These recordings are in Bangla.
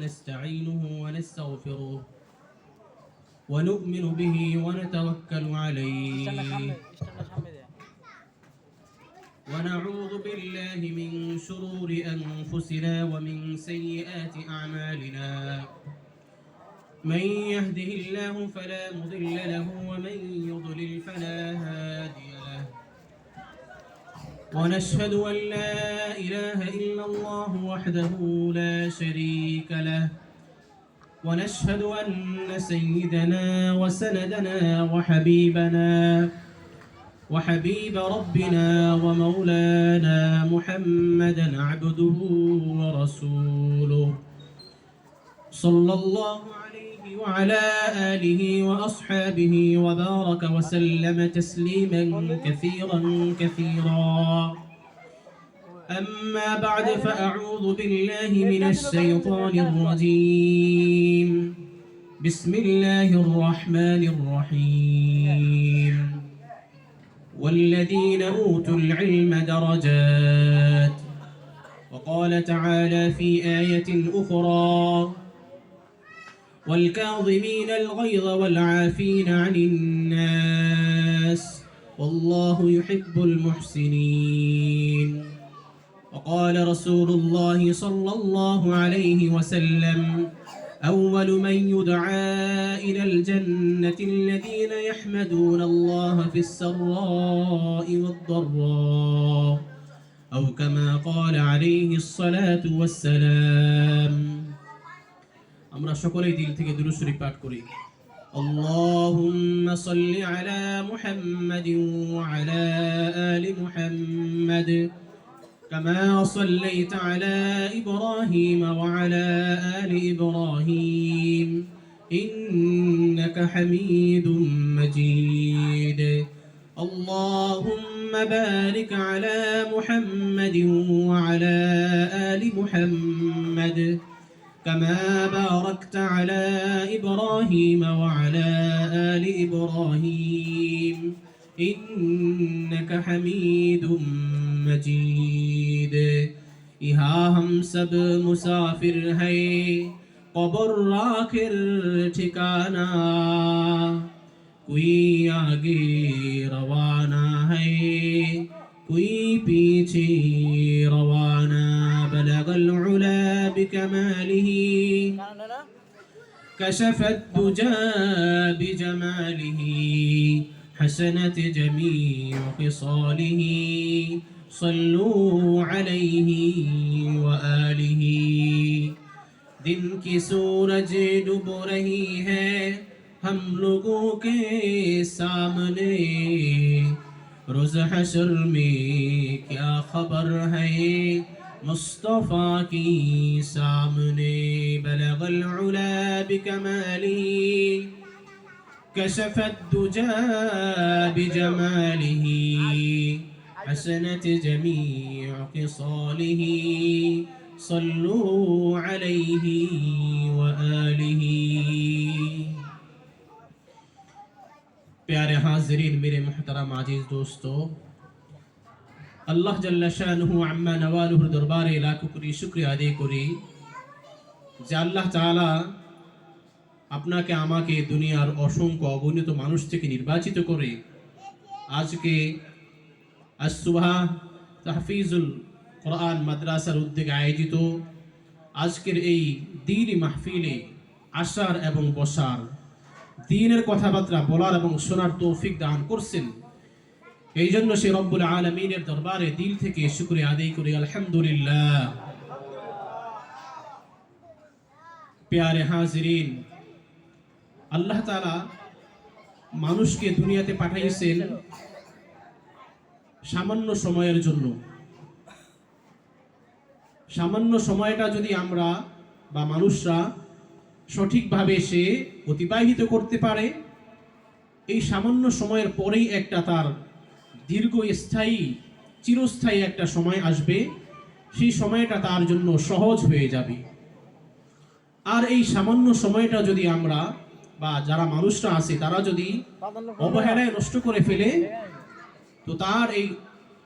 ونستعينه ونستغفره ونؤمن به ونتوكل عليه ونعوذ بالله من شرور أنفسنا ومن سيئات أعمالنا من يهده الله فلا مضل له ومن يضلل فلا هادي له ونشهد أن لا إله إلا الله وحده لا شريك له ونشهد أن سيدنا وسندنا وحبيب ربنا ومولانا محمدا عبده ورسوله صلى الله عليه وعلى آله وأصحابه وبارك وسلم تسليما كثيرا أما بعد فأعوذ بالله من الشيطان الرجيم بسم الله الرحمن الرحيم والذين أوتوا العلم درجات وقال تعالى في آية أخرى والكاظمين الغيظ والعافين عن الناس والله يحب المحسنين وقال رسول الله صلى الله عليه وسلم أول من يدعى إلى الجنة الذين يحمدون الله في السراء والضراء أو كما قال عليه الصلاة والسلام আমরা সকলেই দিল থেকে দুরূদ শরীফ পাঠ করি اللهم صل على محمد وعلى آل محمد كما صليت على إبراهيم وعلى آل إبراهيم إنك حميد مجيد اللهم بارك على محمد وعلى آل محمد كما باركت على إبراهيم وعلى آل إبراهيم إنك حميد मजीद यहाँ हम सब मुसाफिर है कब्र आखिर ठिकाना कोई आगे रवाना है कोई पीछे रवाना बलगल उला बिकमालिह कशफ الدجى بجماله حسنت جميع خصاله صلوا عليه وآله दिन की सूरज डूब रही है हम लोगों के सामने रोज़ हशर में क्या खबर है मुस्तफ़ा की सामने बलगल उला बिकमाली كشف الدجى بجماله حسنت جميع خصاله صلوا عليه وآله प्यारे हाज़रीन मेरे मुहतरम आजीज़ दोस्तों अल्लाह जल्ला शानुहु अम्मा नवालुहुर दरबारे लाखों कोटी शुक्रिया आदाय करी যে আল্লাহ তাআলা আপনাকে আমাকে দুনিয়ার অসংখ্য অগণিত মানুষ থেকে নির্বাচিত করে আজকে আসসুবহা তাহফিজুল কোরআন মাদ্রাসার উদ্যোগে আয়োজিত আজকের এই দ্বীনি মাহফিলে আসার এবং বসার দ্বীনের কথাবার্তা বলার এবং শোনার তৌফিক দান করছেন এই জন্য সে রব্বুল আলামিনের দরবারে দিল থেকে শুকরিয়া আদায় করি আলহামদুলিল্লাহ प्यारे हाज़रीन আল্লাহ তাআলা মানুষকে দুনিয়াতে পাঠাইছেন সামান্য সময়ের জন্য সামান্য সময়টা যদি আমরা বা মানুষরা সঠিকভাবে সে অতিবাহিত করতে পারে এই সামান্য সময়ের পরেই একটা তার দীর্ঘস্থায়ী চিরস্থায়ী একটা সময় আসবে সেই সময়টা তার জন্য সহজ হয়ে যাবে আর এই সামান্য সময়টা যদি আমরা বা যারা মানুষরা আছে তারা যদি অবহেলায় নষ্ট করে ফেলে তো তার এই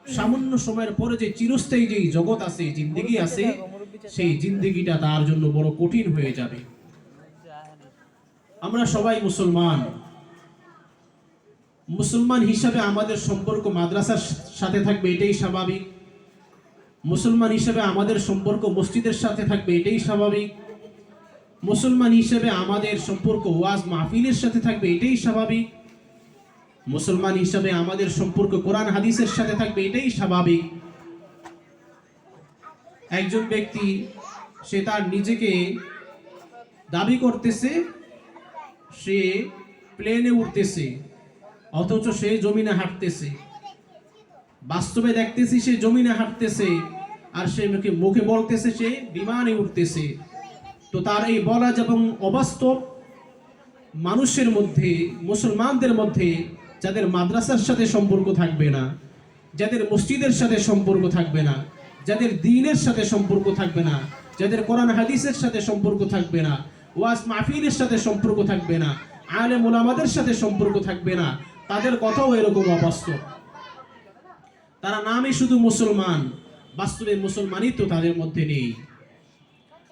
সামান্য সময়ের পরে যে চিরস্থায়ী যে জগৎ আছে জিন্দেগি আছে সেই জিন্দেগিটা তার জন্য বড় কঠিন হয়ে যাবে। আমরা সবাই মুসলমান। মুসলমান হিসাবে আমাদের সম্পর্ক মাদ্রাসার সাথে থাকবে, এটাই স্বাভাবিক। মুসলমান হিসেবে আমাদের সম্পর্ক মসজিদের সাথে থাকবে, এটাই স্বাভাবিক। মুসলমান হিসেবে আমাদের সম্পর্ক ওয়াজ মাহফিলের সাথে থাকবে, এটাই স্বাভাবিক। মুসলমান হিসেবে আমাদের সম্পর্ক কোরআন হাদিসের সাথে থাকবে, এটাই স্বাভাবিক। একজন ব্যক্তি সে তার নিজেকে দাবি করতেছে সে প্লেনে উঠতেছে, অথচ সে জমিনে হাঁটতেছে। বাস্তবে দেখতেছি সে জমিনে হাঁটতেছে, আর সে মুখে বলতেছে সে বিমানে উঠতেছে। তো তার এই বলা এবং অবাস্তব মানুষের মধ্যে, মুসলমানদের মধ্যে, যাদের মাদ্রাসার সাথে সম্পর্ক থাকবে না, যাদের মসজিদের সাথে সম্পর্ক থাকবে না, যাদের দ্বীনের সাথে সম্পর্ক থাকবে না, যাদের কোরআন হাদিসের সাথে সম্পর্ক থাকবে না, ওয়াজ মাহফিলের সাথে সম্পর্ক থাকবে না, আলেম উলামাদের সাথে সম্পর্ক থাকবে না, তাদের কথাও এরকম অবাস্তব। তারা নামে শুধু মুসলমান, বাস্তবে মুসলমানই তো তাদের মধ্যে নেই।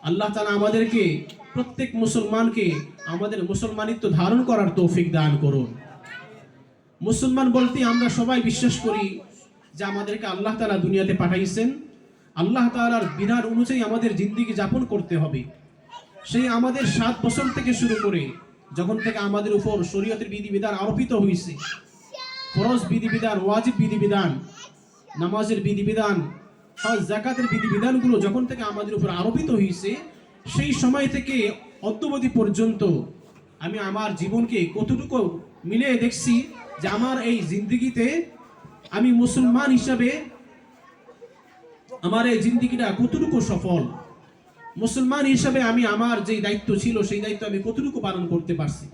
আল্লাহ তাআলা আমাদেরকে, প্রত্যেক মুসলমানকে আমাদের মুসলমানিত্ব ধারণ করার তৌফিক দান করুন। মুসলমান বলতে আমরা সবাই বিশ্বাস করি যে আমাদেরকে আল্লাহ তাআলা দুনিয়াতে পাঠাইছেন, আল্লাহ তাআলার বিধান অনুযায়ী আমাদের জিন্দেগি যাপন করতে হবে। সেই আমাদের 7 বছর থেকে শুরু করে যখন থেকে আমাদের উপর শরীয়তের বিধিবিধান আরোপিত হয়েছে, ফরজ বিধিবিধান, ওয়াজিব বিধিবিধান, নামাজের বিধিবিধান, হজ যাকাতের বিধিবিধানগুলো যখন থেকে আমাদের উপর আরোপিত হয়েছে, সেই সময় থেকে অদ্যাবধি পর্যন্ত আমি আমার জীবনকে কতটুকু মিলিয়ে দেখছি যে আমার এই জিন্দগিতে আমি মুসলমান হিসাবে আমার এই জিন্দগিটা কতটুকু সফল। মুসলমান হিসাবে আমি আমার যে দায়িত্ব ছিল সেই দায়িত্ব আমি কতটুকু পালন করতে পারছি।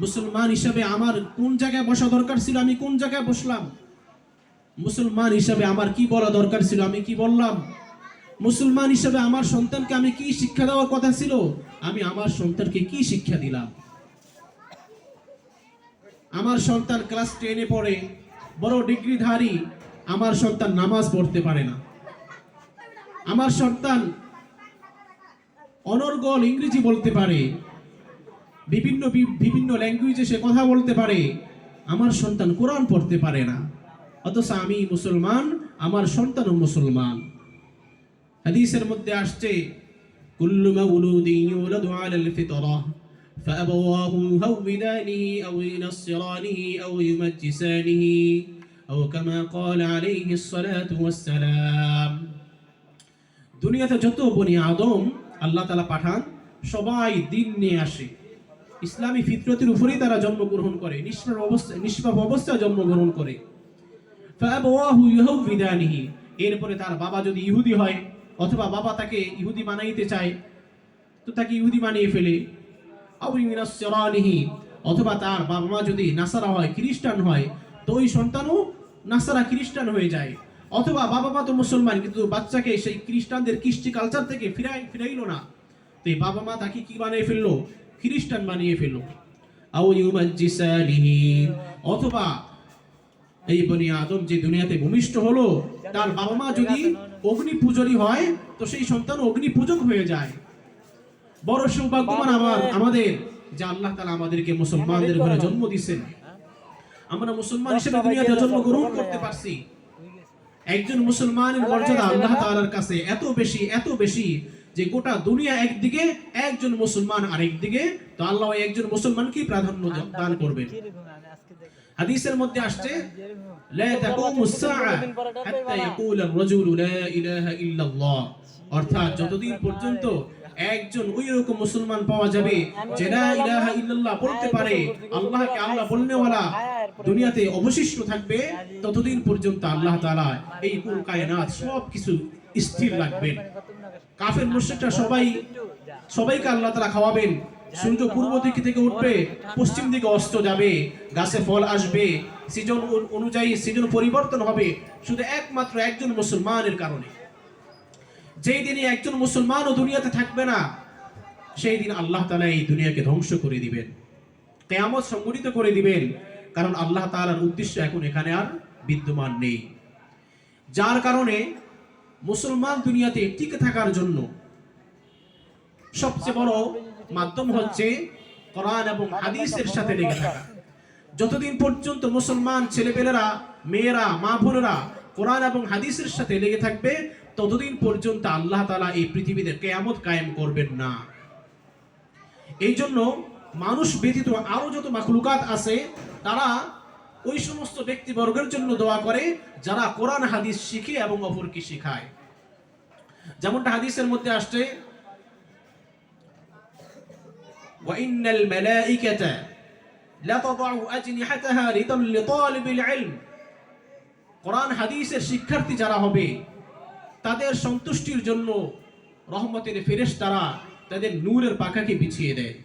মুসলমান হিসাবে আমার কোন জায়গায় বসা দরকার ছিল আমি কোন জায়গায় বসলাম। মুসলমান হিসাবে আমার কি বলা দরকার ছিল আমি কি বললাম। মুসলমান হিসাবে আমার সন্তানকে আমি কি শিক্ষা দেওয়ার কথা ছিল আমি আমার সন্তানকে কি শিক্ষা দিলাম। আমার সন্তান ক্লাস 10-এ পড়ে, বড় ডিগ্রিধারী, আমার সন্তান নামাজ পড়তে পারে না। আমার সন্তান অনর্গল ইংরেজি বলতে পারে, বিভিন্ন বিভিন্ন ল্যাঙ্গুয়েজে সে কথা বলতে পারে, আমার সন্তান কোরআন পড়তে পারে না। অথচ আমি মুসলমান, আমার সন্তানও মুসলমান। হাদিসের মধ্যে আসছে কুল্লু মাউলুদিন ইউলাদু আলাল ফিতরাহ فأبواه يهودانه أو ينصرانه أو يمجسانه أو كما قال عليه الصلاة والسلام। দুনিয়াতে যত বনি আদম আল্লাহ তাআলা পাঠান সবাই দিন নিয়ে আসে, ইসলামী ফিতরতের উপরেই তারা জন্মগ্রহণ করে, নিষ্পাপ অবস্থায় জন্মগ্রহণ করে। ফাআবাওয়াহু ইউহাউবিদানিহি, এরপরে তার বাবা যদি ইহুদি হয় অথবা বাবা তাকে ইহুদি বানাইতে চায় তো তাকে ইহুদি বানিয়ে ফেলে। আও ইউনাসসিরানিহি, অথবা তার বাবা মা যদি নাসারা হয়, খ্রিস্টান হয়, তো ওই সন্তানও নাসারা খ্রিস্টান হয়ে যায়। অথবা বাবা মা তো মুসলমান কিন্তু বাচ্চাকে সেই খ্রিস্টানদের কৃষ্টি কালচার থেকে ফিরাইলো না, তো এই বাবা মা তাকে কি বানিয়ে ফেললো, খ্রিস্টান বানিয়ে ফেললো। আও ইউমাজ্জিসানিহি, অথবা এই বনি আদম যে দুনিয়াতে ভূমিষ্ঠ হলো তার বাবা মা যদি অগ্নি পূজনী হয় তো সেই সন্তান অগ্নি পূজক হয়ে যায়। বড় সৌভাগ্যবান আমাদের যে আল্লাহ তাআলা আমাদেরকে মুসলমানদের ঘরে জন্ম দিয়েছেন, আমরা মুসলমান হিসেবে দুনিয়াতে জন্মগ্রহণ করতে পারছি। একজন মুসলমানের মর্যাদা আল্লাহ তাআলার কাছে এত বেশি যে গোটা দুনিয়া একদিকে, একজন মুসলমান আরেকদিকে, তো আল্লাহ একজন মুসলমানকে প্রাধান্য দান করবেন। হাদিসের মধ্যে আসছে লা তাকুমুস সাআ হাত্তা ইয়াকুলা আর-রাজুলু লা ইলাহা ইল্লাল্লাহ, অর্থাৎ যতদিন পর্যন্ত একজন ওইরকম মুসলমান পাওয়া যাবে যে লা ইলাহা ইল্লাল্লাহ বলতে পারে, আল্লাহকে আল্লাহ বলনেওয়ালা দুনিয়াতে অবশিষ্ট থাকবে, ততদিন পর্যন্ত আল্লাহ তাআলা এই কুল কায়নাত সব কিছু স্থির রাখবেন। কাফের মুশরিকরা সবাইকে আল্লাহ তাআলা খাওয়াবেন। সূর্য পূর্ব দিক থেকে উঠবে, পশ্চিম দিকে অস্ত যাবে, গাছে ফল আসবে, সিজন অনুযায়ী সিজন পরিবর্তন হবে, শুধু একমাত্র একজন মুসলমানের কারণে। যেই দিনে একজন মুসলমানও দুনিয়াতে থাকবে না সেই দিন আল্লাহ তাআলা এই দুনিয়াকে ধ্বংস করে দিবেন, কিয়ামত সংঘটিত করে দিবেন। কারণ আল্লাহ তাআলার উদ্দেশ্য এখন এখানে আর বিদ্যমান নেই। যার কারণে মুসলমান দুনিয়াতে টিকে থাকার জন্য সবচেয়ে বড় মাধ্যম হচ্ছে কোরআন এবং হাদিসের সাথে লেগে থাকা। যতদিন পর্যন্ত মুসলমান ছেলেপেলেরা, মেয়েরা, মা বোনেরা কোরআন এবং হাদিসের সাথে লেগে থাকবে, ততদিন পর্যন্ত আল্লাহ তাআলা এই পৃথিবীতে কিয়ামত কায়েম করবেন না। এই জন্য মানুষ ব্যতীত আরো যত মাখলুকাত আছে, তারা ওই সমস্ত ব্যক্তিবর্গের জন্য দোয়া করে যারা কোরআন হাদিস শিখে এবং অপরকে শিখায়। যেমনটা হাদিসের মধ্যে আসছে, وَإِنَّ الْمَلَائِكَةَ لَتَضَعُ أَجْنِحَتَهَا رِضًا لِطَالِبِ الْعِلْمِ। কোরআন হাদিসের শিক্ষার্থী যারা হবে তাদের সন্তুষ্টির জন্য রহমতের ফেরেশতারা তাদের নূরের পাখাকে বিছিয়ে দেয়।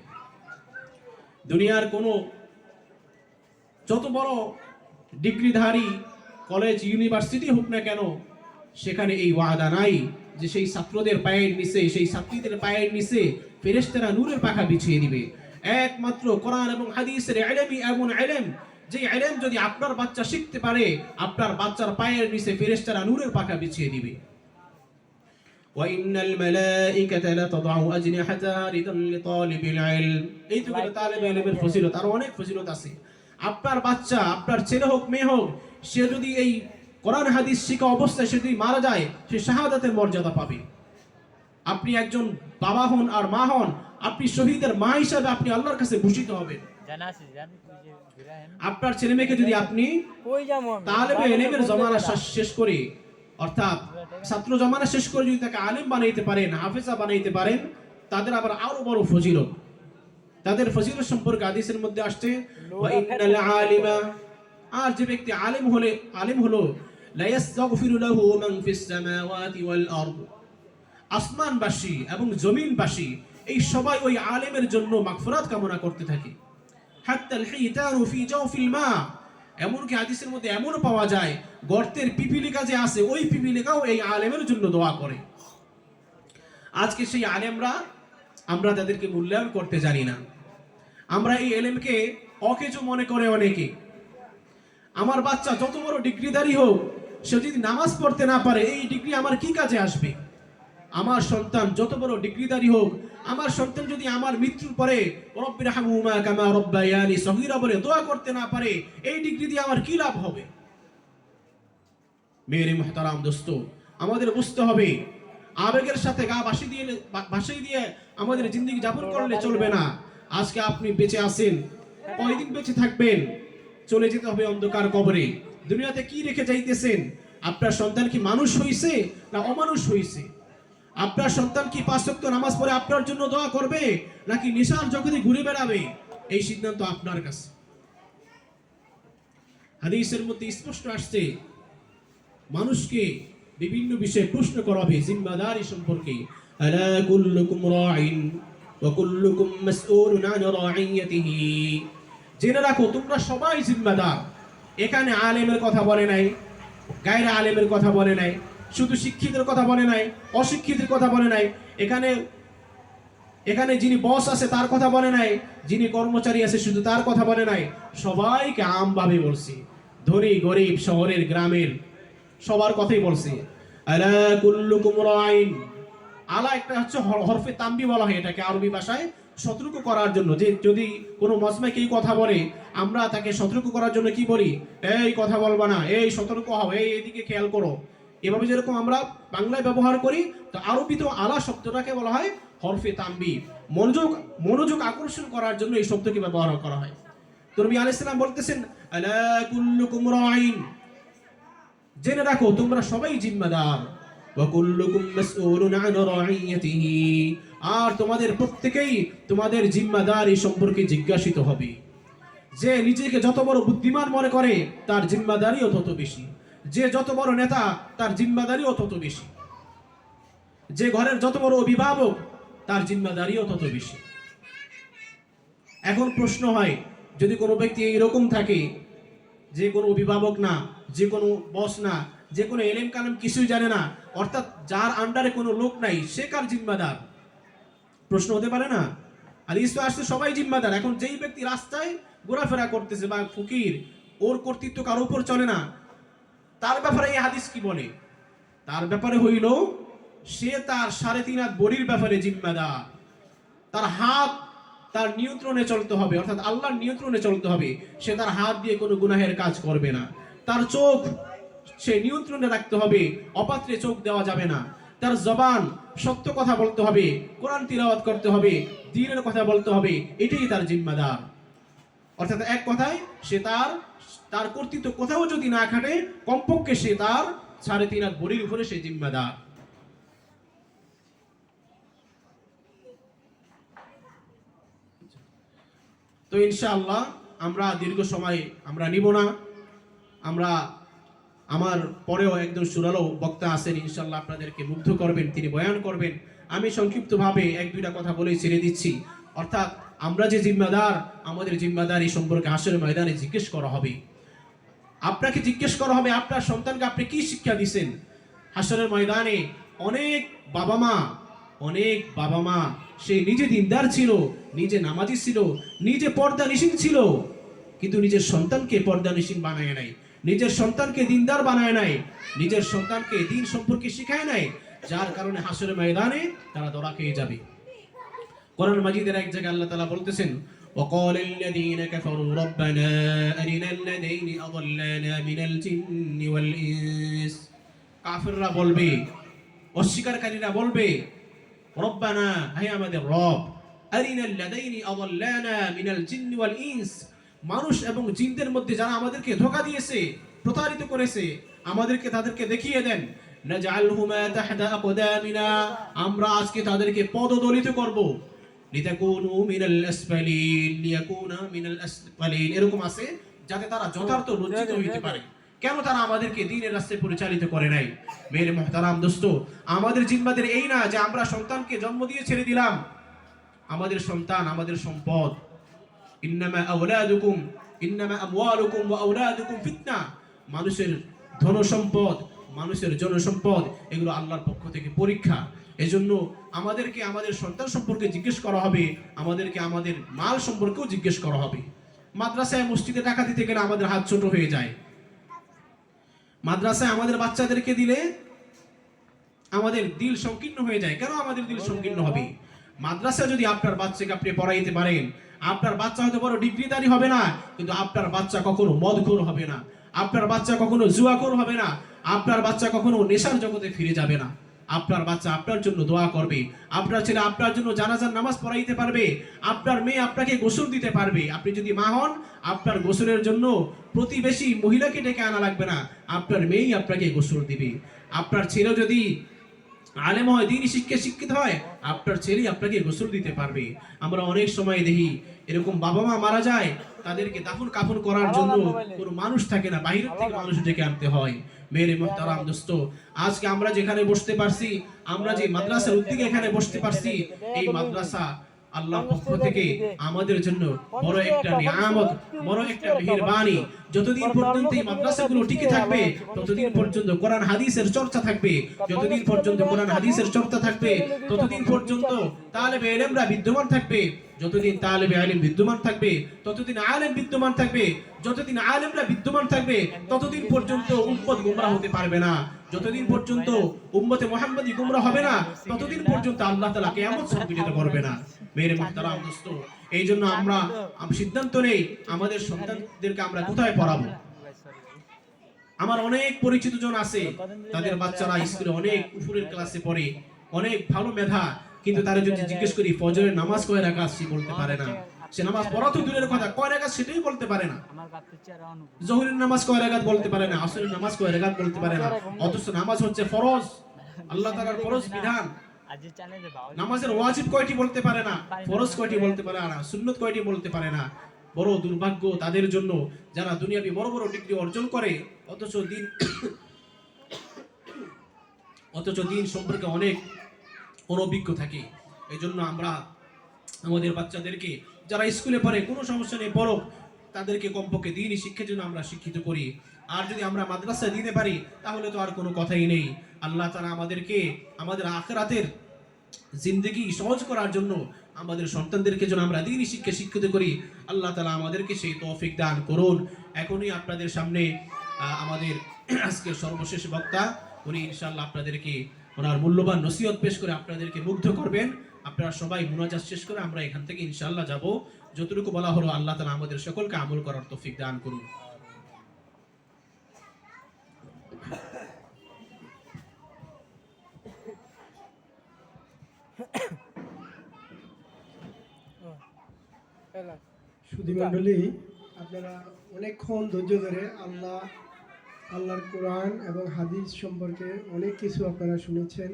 দুনিয়ার কোনো যত বড় ডিগ্রিধারী কলেজ ইউনিভার্সিটি হোক না কেন, সেখানে এই ওয়াদা নাই যে সেই ছাত্রদের পায়ের নিচে, সেই ছাত্রীদের পায়ের নিচে ফেরেশতারা নূরের পাখা বিছিয়ে দিবে। একমাত্র কোরআন এবং হাদিসের ইলমই এমন ইলম, যে ইলম যদি আপনার বাচ্চা শিখতে পারে, আপনার বাচ্চার পায়ের নিচে ফেরেশতারা নূরের পাখা বিছিয়ে দিবে। وَإِنَّ الْمَلَائِكَةَ لَتَضَعُ أَجْنِحَتَهَا رِضًا لِطَالِبِ الْعِلْمِ। এইটুকু তালেবে ইলমের ফজিলত, আর অনেক ফজিলত আছে। আপনার বাচ্চা, আপনার ছেলে হোক মেয়ে হোক, সে যদি এই কোরআন হাদিস শিখা অবস্থায় সে যদি মারা যায়, সে শাহাদাতের মর্যাদা পাবে। আপনি একজন বাবা হন আর মা হন, আপনি শহীদের মা হিসাবে আপনি আল্লাহর কাছে ভূষিত হবেন। আপনার ছেলে মেয়েকে যদি আপনি তালেবে ইলমের জমানা শেষ করে, অর্থাৎ ছাত্র জমানা শেষ করে যদি তাকে আলেম বানাইতে পারেন, হাফেজা বানাইতে পারেন, তাদের আবার আরো বড় ফজিলত। তাদের ফজিলত সম্পর্কে হাদিসের মধ্যে আসছে, ওয়া ইন্নাল আলিমা, আর যে ব্যক্তি আলেম হলো লা ইস্তাগফিরু লাহু মান ফিস সামাওয়াতি ওয়াল আরদ, আসমানবাসী এবং জমিনবাসী এই সবাই ওই আলেমের জন্য মাগফিরাত কামনা করতে থাকে। হাত্তাল হিতানু ফি জাওফিল মা, এমনকি হাদিসের মধ্যে এমনও পাওয়া যায় গর্তের পিপিলিকা যে আছে, ওই পিপিলিকাও এই আলেমের জন্য দোয়া করে। আজকে সেই আলেমরা, আমরা তাদেরকে মূল্যায়ন করতে জানি না। আমরা এই এলেমকে অকেজো মনে করে অনেকে। আমার বাচ্চা যত বড় ডিগ্রিধারী হোক, সে যদি নামাজ পড়তে না পারে, এই ডিগ্রি আমার কি কাজে আসবে? আমার সন্তান যত বড় ডিগ্রিধারী হোক, আমার সন্তান যদি আমার মৃত্যুর পরে রব্বিরহামহুমা কামা রব্বায়ানি সগীরা বলে দোয়া করতে না পারে, এই ডিগ্রি দিয়ে আমার কি লাভ হবে? মেরে মুহতারাম দোস্ত, আমাদের বুঝতে হবে, আবেগের সাথে গা ভাসিয়ে দিয়ে আমাদের জিন্দেগি যাপন করলে চলবে না। আজকে আপনি বেঁচে আছেন, কয়দিন বেঁচে থাকবেন? চলে যেতে হবে অন্ধকার কবরে। দুনিয়াতে কি রেখে যাইতেছেন? আপনার সন্তান কি মানুষ হইছে না অমানুষ হইছে? আপনার সন্তান কি 5 ওয়াক্ত নামাজ পড়ে আপনার জন্য দোয়া করবে, নাকি নিশার জগতে ঘুরে বেড়াবে? এই সিদ্ধান্ত আপনার কাছে। হাদিসের মধ্যে স্পষ্ট আসছে, মানুষকে বিভিন্ন বিষয়ে প্রশ্ন করা হবে জিম্মাদারি সম্পর্কে। আলা কুল্লুকুম রাইন ওয়া কুল্লুকুম মাসউলুন আন রাইয়াতিহি। জেনে রাখো, তোমরা সবাই জিম্মাদার। এখানে আলেমের কথা বলে নাই, গায়রে আলেমের কথা বলে নাই, শুধু শিক্ষিতের কথা বলে নাই, অশিক্ষিতের কথা বলে নাই, এখানে যিনি বস আছে তার কথা বলে নাই, যিনি কর্মচারী আছে শুধু তার কথা বলে নাই, সবাইকে আমভাবে বলছি। ধনী গরিব, শহরের গ্রামের সবার কথাই বলছি। আলা কুল্লুকুম রাইন। আলা একটা হচ্ছে হরফে তাম্বি বলা হয় এটাকে আরবি ভাষায়, সতর্ক করার জন্য। যে যদি কোনো মজমায় কেউ কথা বলে, আমরা তাকে সতর্ক করার জন্য কি বলি? এই কথা বলবা না, এই সতর্ক হও, এই এদিকে খেয়াল করো। এভাবে যেরকম আমরা বাংলায় ব্যবহার করি, তো আরবিতেও আলা শব্দটাকে বলা হয় হরফে তাম্বি। মনোযোগ আকর্ষণ করার জন্য এই শব্দকে ব্যবহার করা হয়। তো নবী আলাইহিস সালাম বলতেছেন, আলা কুল্লুকুম রাইন, জেনে রাখো তোমরা সবাই জিম্মাদার। ওয়া কুল্লুকুম মাসউলুন আন রাইয়াতিহি, আর তোমাদের প্রত্যেকেই তোমাদের জিম্মাদারি সম্পর্কে জিজ্ঞাসিত হবে। যে নিজেকে যত বড় বুদ্ধিমান মনে করে, তার জিম্মাদারিও তত বেশি। যে যত বড় নেতা, তার জিম্মাদারিও তত বেশি। যে ঘরের যত বড় অভিভাবক, তার জিম্মাদারিও তত বেশি। এখন প্রশ্ন হয়, যদি কোনো ব্যক্তি এরকম থাকে, যে কোনো অভিভাবক না, যে কোনো বস না, যে কোনো এলেম কালাম কিছুই জানে না, অর্থাৎ যার আন্ডারে কোনো লোক নাই, সে কার জিম্মাদার? প্রশ্ন হতে পারে না? আর ইসু আসতে সবাই জিম্মাদার। এখন যেই ব্যক্তি রাস্তায় ঘোরাফেরা করতেছে বা ফকির, ওর কর্তৃত্ব কারোর উপর চলে না, তার ব্যাপারে এই হাদিস কি বলে? তার ব্যাপারে হইল সে তার 3.5 হাত বডির ব্যাপারে জিম্মাদার। তার হাত তার নিয়ন্ত্রণে চলতে হবে, অর্থাৎ আল্লাহর নিয়ন্ত্রণে চলতে হবে। সে তার হাত দিয়ে কোনো গুনাহের কাজ করবে না। তার চোখ সে নিয়ন্ত্রণে রাখতে হবে, অপাত্রে চোখ দেওয়া যাবে না। তার জবান সত্য কথা বলতে হবে, কোরআন তিলাওয়াত করতে হবে, দ্বীনের কথা বলতে হবে, এটাই তার জিম্মাদার। অর্থাৎ এক কথায় সে তার কর্তৃত্ব কোথাও যদি না খাটে, কমপক্ষে সে তার 3.5 হাত বডির উপরে সে জিম্মাদার। তো ইনশাআল্লাহ আমরা দীর্ঘ সময় আমরা নিব না। আমার পরেও একজন সুরালো বক্তা আছেন, ইনশাআল্লাহ আপনাদেরকে মুগ্ধ করবেন, তিনি বয়ান করবেন। আমি সংক্ষিপ্তভাবে 1-2টা কথা বলেই ছেড়ে দিচ্ছি। অর্থাৎ আমরা যে জিম্মাদার, আমাদের জিম্মাদারি সম্পর্কে হাসরের ময়দানে জিজ্ঞেস করা হবে। আপনাকে জিজ্ঞেস করা হবে আপনার সন্তানকে আপনি কি শিক্ষা দিয়েছেন। হাসরের ময়দানে অনেক বাবা মা সে নিজে দিনদার ছিল, নিজে নামাজি ছিল, নিজে পর্দানিশীন ছিল, কিন্তু নিজের সন্তানকে পর্দানিশীন বানায় নাই, নিজের সন্তানকে দিনদার বানায় নাই, নিজের সন্তানকে দিন সম্পর্কে শিখায় নাই, যার কারণে হাসরের ময়দানে তারা ধরা খেয়ে যাবে। কোরআন মাজিদের এক জায়গায় আল্লাহ তাআলা বলতেছেন, وقال الذين كفروا ربنا أرنا الذين أضلانا من الجن والإنس। কাফিররা বলবে, অস্বীকারকারীরা বলবে, রব্বানা, হে আমাদের রব, আরিনাল লাযাইনি আযাল্লানা মিনাল জিন্নি ওয়াল ইনস, মানুষ এবং জিনদের মধ্যে যারা আমাদেরকে ধোঁকা দিয়েছে, প্রতারিত করেছে, আমাদেরকে তাদেরকে দেখিয়ে দেন। নাজআলহুমা তাহতা আকদামিনা, আমরা আজকে তাদেরকে পদদলিত করব। লিতাকুনু মিনাল আসফালিন, লিয়াকুনা মিনাল আসফালিন, এরকম আছে যাতে তারা যথার্থ লজ্জিত হইতে পারে। কেন তারা আমাদেরকে দ্বীনের রাস্তায় পরিচালিত করে নাই? মেরে মুহতারাম দোস্ত, আমাদের জিম্মাদের এই না যে আমরা সন্তানকে জন্ম দিয়ে ছেড়ে দিলাম। আমাদের সন্তান আমাদের সম্পদ। ইন্নামা আমওয়ালুকুম ওয়া আওলাদুকুম ফিতনা, মানুষের ধন সম্পদ, মানুষের জনসম্পদ, এগুলো আল্লাহর পক্ষ থেকে পরীক্ষা। এজন্য আমাদেরকে আমাদের সন্তান সম্পর্কে জিজ্ঞেস করা হবে, আমাদেরকে আমাদের মাল সম্পর্কেও জিজ্ঞেস করা হবে। মাদ্রাসায় মসজিদে টাকা দিতে গেলে আমাদের হাত ছোট হয়ে যায়। মাদ্রাসায় আমাদের বাচ্চাদেরকে দিলে আমাদের দিল সংকীর্ণ হয়ে যায়। কেন আমাদের দিল সংকীর্ণ হবে? মাদ্রাসায় যদি আপনার বাচ্চাকে আপনি পড়াইতে পারেন, আপনার বাচ্চা হয়তো বড় ডিগ্রিধারী হবে না, কিন্তু আপনার বাচ্চা কখনো মদখোর হবে না, আপনার বাচ্চা কখনো জুয়াখোর হবে না, আপনার বাচ্চা কখনো নেশার জগতে ফিরে যাবে না। আপনার বাচ্চা আপনার জন্য দোয়া করবে, আপনার ছেলে আপনার জন্য জানাজার নামাজ পড়াইতে পারবে, আপনার মেয়ে আপনাকে গোসল দিতে পারবে। আপনি যদি মা হন, আপনার গোসলের জন্য প্রতিবেশী মহিলাকে ডেকে আনা লাগবে না, আপনার মেয়েই আপনাকে গোসল দিবে। আপনার ছেলে যদি আলেম হয়, দ্বীনি শিক্ষায় শিক্ষিত হয়, আপনার ছেলেই আপনাকে গোসল দিতে পারবে। আমরা অনেক সময় দেখি এরকম বাবা মা মারা যায়, তাদেরকে দাফন কাফন করার জন্য কোনো মানুষ থাকে না, বাইরে থেকে মানুষ ডেকে আনতে হয়। মেরে মুহতারাম দোস্ত, আজকে আমরা যেখানে বসতে পারছি, আমরা যে মাদ্রাসার উদ্যোগে এখানে বসতে পারছি, এই মাদ্রাসা আল্লাহর পক্ষ থেকে আমাদের জন্য বড় একটা নিয়ামত, বড় একটা মেহেরবানি। যতদিন পর্যন্ত এই মাদ্রাসাগুলো টিকে থাকবে, ততদিন পর্যন্ত কোরআন হাদিসের চর্চা থাকবে, যতদিন পর্যন্ত কোরআন হাদিসের চর্চা থাকবে, ততদিন পর্যন্ত তালেবে ইলমরা বিদ্যমান থাকবে, যতদিন তালেবে ইলম বিদ্যমান থাকবে, ততদিন আলেম বিদ্যমান থাকবে, যতদিন আলেমরা বিদ্যমান থাকবে, ততদিন পর্যন্ত উম্মত গোমরাহ হতে পারবে না। যতদিন পর্যন্ত উম্মতে মুহাম্মাদি গোমরাহ হবে না, ততদিন পর্যন্ত আল্লাহ তাআলা কিয়ামত সংঘটিত করবে না। মেরে মুহতারাম দোস্ত, এই জন্য আমরা সিদ্ধান্ত নেই আমাদের সন্তানদেরকে আমরা কোথায় পড়াবো। আমার অনেক পরিচিত জন আছে, তাদের বাচ্চারা স্কুলে অনেক উপরের ক্লাসে পড়ে, অনেক ভালো মেধা, কিন্তু তারা যদি জিজ্ঞেস করি ফজরের নামাজ কয় রাকাত, সে বলতে পারে না। সে নামাজ পড়া তো দূরের কথা, কয় রাকাত সেটাই বলতে পারে না। জোহরের নামাজ কয় রাকাত বলতে পারে না, আসরের নামাজ কয় রাকাত বলতে পারে না। অথচ নামাজ হচ্ছে ফরজ, আল্লাহ তাআলার ফরজ বিধান। নামাজের ওয়াজিব কয়টি বলতে পারে না, ফরজ কয়টি বলতে পারে না, সুন্নত কয়টি বলতে পারে না। বড় দুর্ভাগ্য তাদের জন্য যারা দুনিয়াবি বড় বড় ডিগ্রি অর্জন করে, অথচ দিন সম্পর্কে অনেক অনভিজ্ঞ থাকে। এই জন্য আমরা আমাদের বাচ্চাদেরকে যারা স্কুলে পড়ে, কোনো সমস্যা নেই, পড়ুক, তাদেরকে কমপক্ষে দ্বীনি শিক্ষার জন্য আমরা শিক্ষিত করি। আর যদি আমরা মাদ্রাসা দিতে পারি, তাহলে তো আর কোনো কথাই নেই। আল্লাহ তাআলা আমাদেরকে আমাদের আখিরাতের জিন্দেগি সহজ করার জন্য আমাদের সন্তানদেরকে যেন আমরা দ্বীনি শিক্ষা শিক্ষিত করি, আল্লাহ তাআলা আমাদেরকে সেই তৌফিক দান করুন। এখনই আপনাদের সামনে আমাদের আজকের সর্বশেষ বক্তা উনি ইনশাআল্লাহ আপনাদেরকে ওনার মূল্যবান নসিহত পেশ করে আপনাদেরকে মুগ্ধ করবেন। আপনারা সবাই মুনাজাত শেষ করে আমরা এখান থেকে ইনশাআল্লাহ যাব। যতটুকু বলা হলো আল্লাহ তাআলা আমাদের সকলকে আমল করার তৌফিক দান করুন। সুধীমণ্ডলী, আপনারা অনেকক্ষণ ধৈর্য ধরে আল্লাহর কোরআন এবং হাদিস সম্পর্কে অনেক কিছু আপনারা শুনেছেন।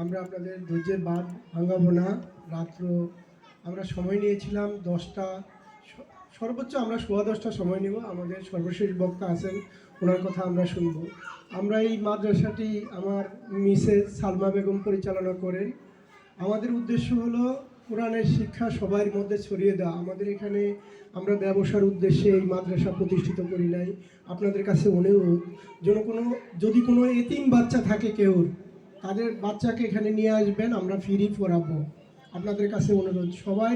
আমরা আপনাদের ধৈর্যের বাঁধ ভাঙাবো না। রাত্র আমরা সময় নিয়েছিলাম 10টা, সর্বোচ্চ আমরা 10:15 সময় নেব। আমাদের সর্বশেষ বক্তা আছেন, ওনার কথা আমরা শুনব। আমরা এই মাদ্রাসাটি আমার মিসেস সালমা বেগম পরিচালনা করেন। আমাদের উদ্দেশ্য হলো কোরআনের শিক্ষা সবার মধ্যে ছড়িয়ে দেওয়া। আমাদের এখানে আমরা ব্যবসার উদ্দেশ্যে এই মাদ্রাসা প্রতিষ্ঠিত করি নাই। আপনাদের কাছে অনুরোধ, যদি কোনো এতিম বাচ্চা থাকে কেউ, তাদের বাচ্চাকে এখানে নিয়ে আসবেন, আমরা ফ্রি পড়াবো। আপনাদের কাছে অনুরোধ, সবাই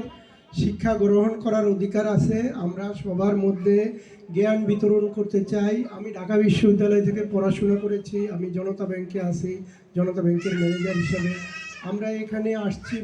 শিক্ষা গ্রহণ করার অধিকার আছে। আমরা সবার মধ্যে জ্ঞান বিতরণ করতে চাই। আমি ঢাকা বিশ্ববিদ্যালয় থেকে পড়াশোনা করেছি, আমি জনতা ব্যাংকে আছি, জনতা ব্যাংকের ম্যানেজার হিসাবে। আমরা এখানে আসছি